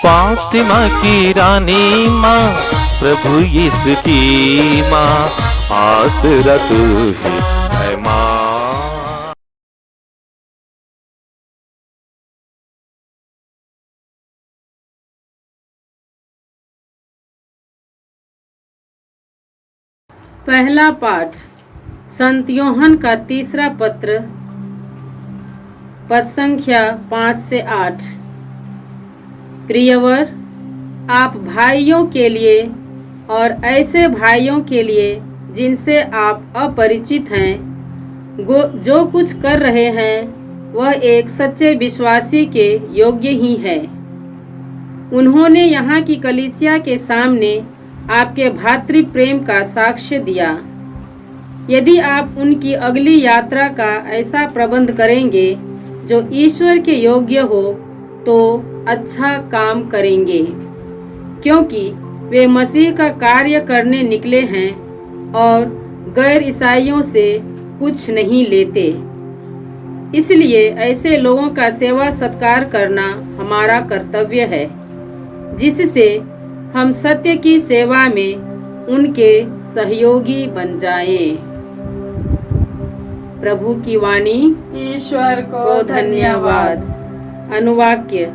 फातिमा की रानी माँ, प्रभु यीशु की माँ, आसरा तू ही है माँ। पहला पाठ संत यूहन्ना का तीसरा पत्र, पद संख्या 5 से 8। प्रियवर, आप भाइयों के लिए और ऐसे भाइयों के लिए जिनसे आप अपरिचित हैं, जो कुछ कर रहे हैं वह एक सच्चे विश्वासी के योग्य ही है। उन्होंने यहाँ की कलीसिया के सामने आपके भातृ प्रेम का साक्ष्य दिया। यदि आप उनकी अगली यात्रा का ऐसा प्रबंध करेंगे जो ईश्वर के योग्य हो तो अच्छा काम करेंगे, क्योंकि वे मसीह का कार्य करने निकले हैं और गैर ईसाइयों से कुछ नहीं लेते। इसलिए ऐसे लोगों का सेवा सत्कार करना हमारा कर्तव्य है, जिससे हम सत्य की सेवा में उनके सहयोगी बन जाएं। प्रभु की वाणी। ईश्वर को धन्यवाद। अनुवाक्य।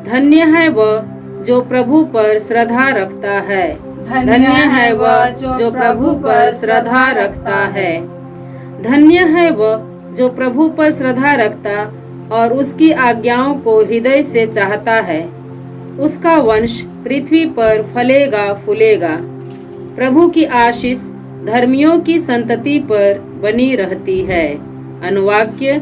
धन्य है वह जो प्रभु पर श्रद्धा रखता है। धन्य है वह जो प्रभु पर श्रद्धा रखता है। धन्य है वह जो प्रभु पर श्रद्धा रखता और उसकी आज्ञाओं को हृदय से चाहता है। उसका वंश पृथ्वी पर फलेगा फूलेगा। प्रभु की आशीष धर्मियों की संतति पर बनी रहती है। अनुवाक्य।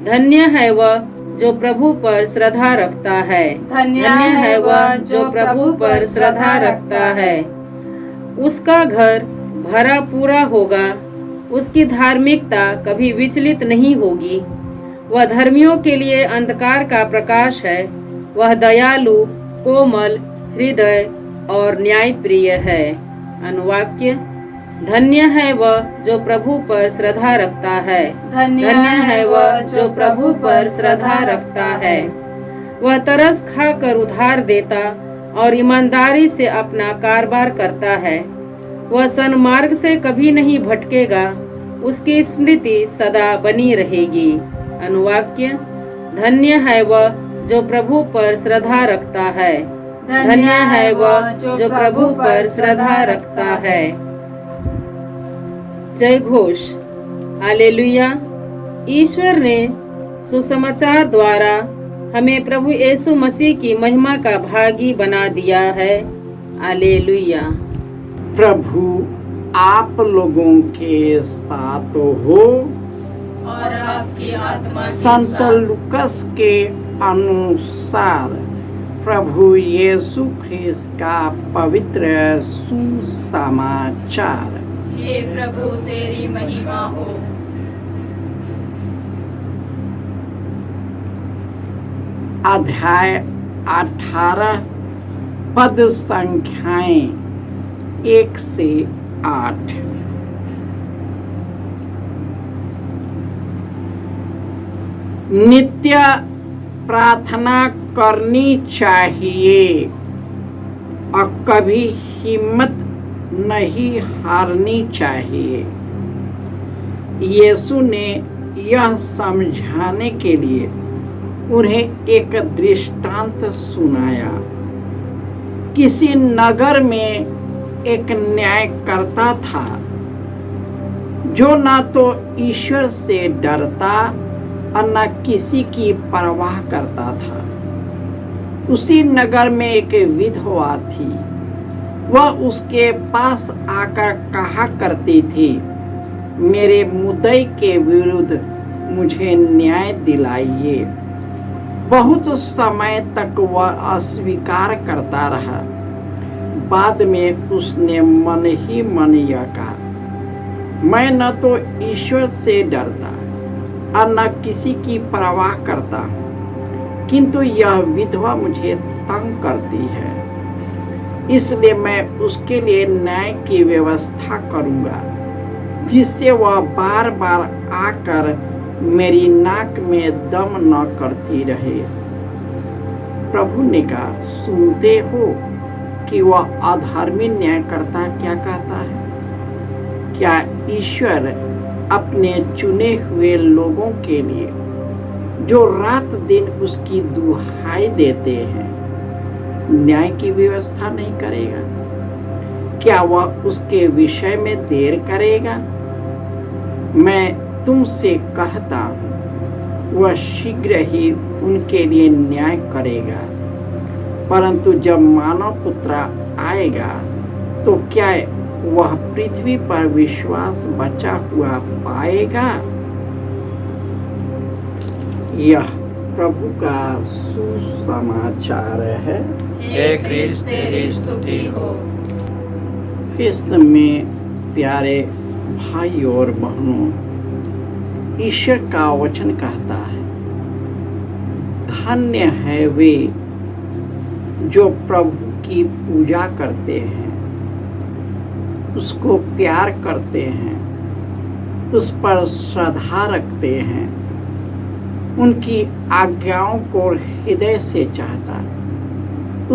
धन्य है वह जो प्रभु पर श्रद्धा रखता है। धन्य है वह जो प्रभु पर श्रद्धा रखता है। उसका घर भरा पूरा होगा, उसकी धार्मिकता कभी विचलित नहीं होगी। वह धर्मियों के लिए अंधकार का प्रकाश है। वह दयालु, कोमल हृदय और न्यायप्रिय है। अनुवाक्य। धन्य है वह जो प्रभु पर श्रद्धा रखता है। धन्य है वह जो प्रभु पर श्रद्धा रखता है। वह तरस खाकर उधार देता और ईमानदारी से अपना कारोबार करता है। वह सन्मार्ग से कभी नहीं भटकेगा, उसकी स्मृति सदा बनी रहेगी। अनुवाक्य। धन्य है वह जो प्रभु पर श्रद्धा रखता है। धन्य है वह जो प्रभु पर श्रद्धा रखता है। जय घोष। हालेलुया। ईश्वर ने सुसमाचार द्वारा हमें प्रभु यीशु मसीह की महिमा का भागी बना दिया है। हालेलुया। प्रभु आप लोगों के साथ हो और आपकी आत्मा के संत साथ। लूकस के अनुसार प्रभु यीशु ख्रिस्त का पवित्र सुसमाचार। हे प्रभु तेरी महिमा हो। अध्याय 18 पद संख्याएं 1 से 8। नित्य प्रार्थना करनी चाहिए और कभी हिम्मत नहीं हारनी चाहिए। यीशु ने यह समझाने के लिए उन्हें एक दृष्टांत सुनाया। किसी नगर में एक न्यायकर्ता था जो न तो ईश्वर से डरता और न किसी की परवाह करता था। उसी नगर में एक विधवा थी। वह उसके पास आकर कहा करती थी, मेरे मुद्दई के विरुद्ध मुझे न्याय दिलाइए। बहुत समय तक वह अस्वीकार करता रहा। बाद में उसने मन ही मन यह कहा, मैं न तो ईश्वर से डरता और न किसी की परवाह करता हूँ, किंतु यह विधवा मुझे तंग करती है, इसलिए मैं उसके लिए न्याय की व्यवस्था करूँगा, जिससे वह बार बार आकर मेरी नाक में दम न करती रहे। प्रभु ने कहा, सुनते हो कि वह अधर्मी न्यायकर्ता क्या कहता है? क्या ईश्वर अपने चुने हुए लोगों के लिए, जो रात दिन उसकी दुहाई देते हैं, न्याय की व्यवस्था नहीं करेगा? क्या वह उसके विषय में देर करेगा? मैं तुमसे कहता हूँ, वह शीघ्र ही उनके लिए न्याय करेगा। परंतु जब मानव पुत्र आएगा तो क्या वह पृथ्वी पर विश्वास बचा हुआ पाएगा? यह प्रभु का सुसमाचार है। हे क्रिस्त तेरी स्तुति हो। क्रिस्त में प्यारे भाई और बहनों, ईश्वर का वचन कहता है, धन्य है वे जो प्रभु की पूजा करते हैं, उसको प्यार करते हैं, उस पर श्रद्धा रखते हैं, उनकी आज्ञाओं को हृदय से चाहता,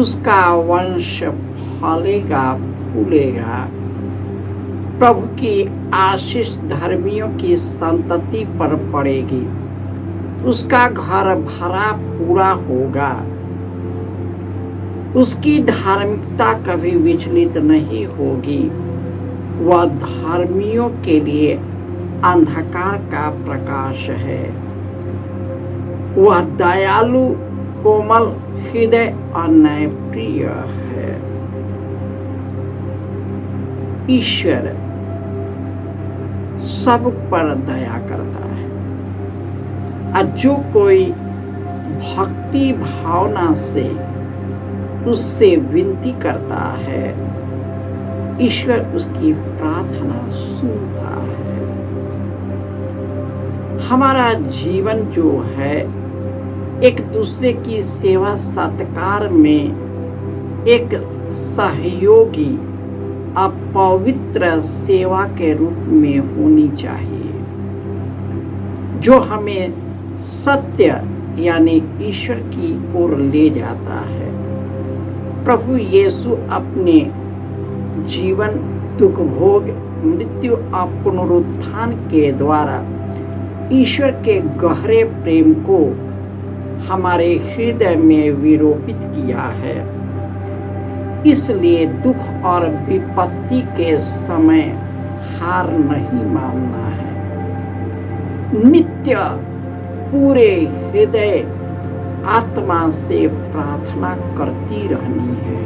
उसका वंश फलेगा फूलेगा। प्रभु की आशीष धर्मियों की संतति पर पड़ेगी, उसका घर भरा पूरा होगा, उसकी धार्मिकता कभी विचलित नहीं होगी। वह धर्मियों के लिए अंधकार का प्रकाश है। वह दयालु, कोमल हृदय और न्यायप्रिय है। ईश्वर सब पर दया करता है, और जो कोई भक्ति भावना से उससे विनती करता है, ईश्वर उसकी प्रार्थना सुनता है। हमारा जीवन जो है, एक दूसरे की सेवा सत्कार में एक सहयोगी अपवित्र सेवा के रूप में होनी चाहिए, जो हमें सत्य यानी ईश्वर की ओर ले जाता है। प्रभु यीशु अपने जीवन, दुख भोग, मृत्यु और पुनरुत्थान के द्वारा ईश्वर के गहरे प्रेम को हमारे हृदय में विरोपित किया है। इसलिए दुख और विपत्ति के समय हार नहीं मानना है। नित्य पूरे हृदय आत्मा से प्रार्थना करती रहनी है।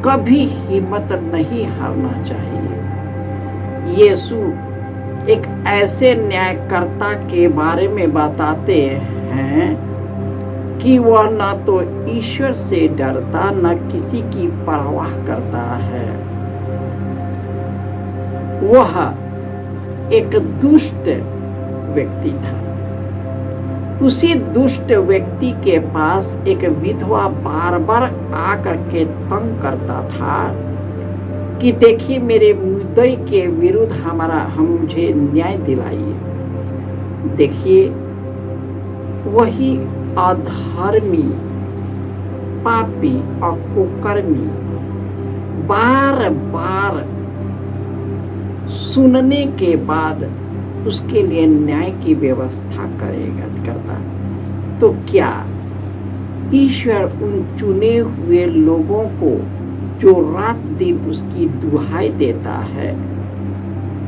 कभी हिम्मत नहीं हारना चाहिए। यीशु एक ऐसे न्यायकर्ता के बारे में बताते हैं कि वह न तो ईश्वर से डरता, न किसी की परवाह करता है। वह एक दुष्ट व्यक्ति था। उसी दुष्ट व्यक्ति के पास एक विधवा बार बार आकर के तंग करता था कि देखिए, मेरे मुद्दई के विरुद्ध मुझे न्याय दिलाइए। देखिए, वही अधर्मी, पापी और कुकर्मी बार बार सुनने के बाद उसके लिए न्याय की व्यवस्था करता। तो क्या ईश्वर उन चुने हुए लोगों को, जो रात दिन उसकी दुहाई देता है,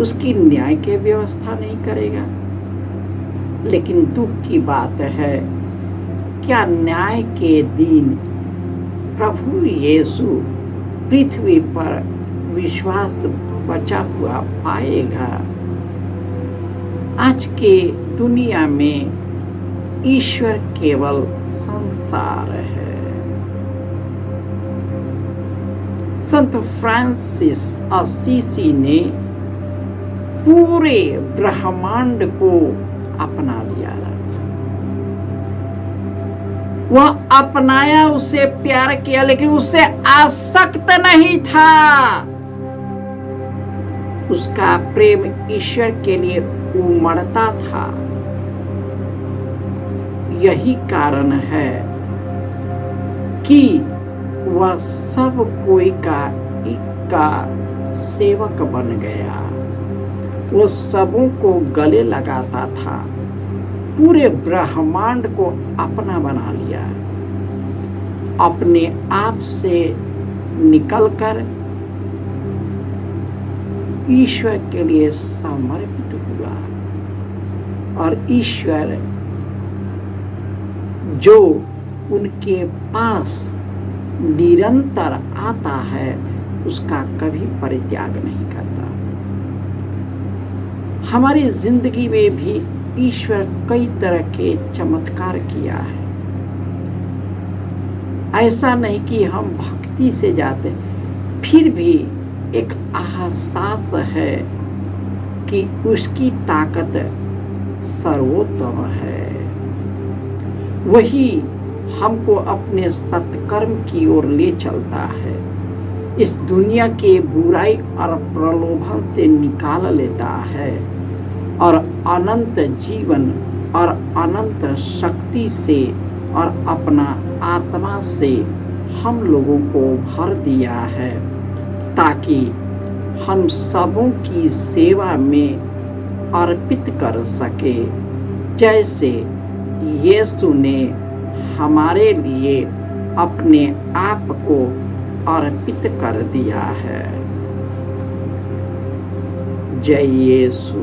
उसकी न्याय की व्यवस्था नहीं करेगा? लेकिन दुख की बात है, क्या न्याय के दिन प्रभु यीशु पृथ्वी पर विश्वास बचा हुआ पाएगा? आज के दुनिया में ईश्वर केवल संसार है। संत फ्रांसिस असीसी ने पूरे ब्रह्मांड को अपना लिया। वह अपनाया, उसे प्यार किया, लेकिन उससे आसक्त नहीं था। उसका प्रेम ईश्वर के लिए उमड़ता था। यही कारण है कि वह सब कोई का सेवक बन गया। वो सबों को गले लगाता था, पूरे ब्रह्मांड को अपना बना लिया, अपने आप से निकलकर ईश्वर के लिए समर्पित हुआ। और ईश्वर जो उनके पास निरंतर आता है उसका कभी परित्याग नहीं करता। हमारी जिंदगी में भी ईश्वर कई तरह के चमत्कार किया है। ऐसा नहीं कि हम भक्ति से जाते, फिर भी एक एहसास है कि उसकी ताकत सर्वोत्तम है। वही हमको अपने सत्कर्म की ओर ले चलता है, इस दुनिया के बुराई और प्रलोभन से निकाल लेता है और अनंत जीवन और अनंत शक्ति से और अपना आत्मा से हम लोगों को भर दिया है, ताकि हम सबों की सेवा में अर्पित कर सके, जैसे यीशु ने हमारे लिए अपने आप को अर्पित कर दिया है। जय यीशु।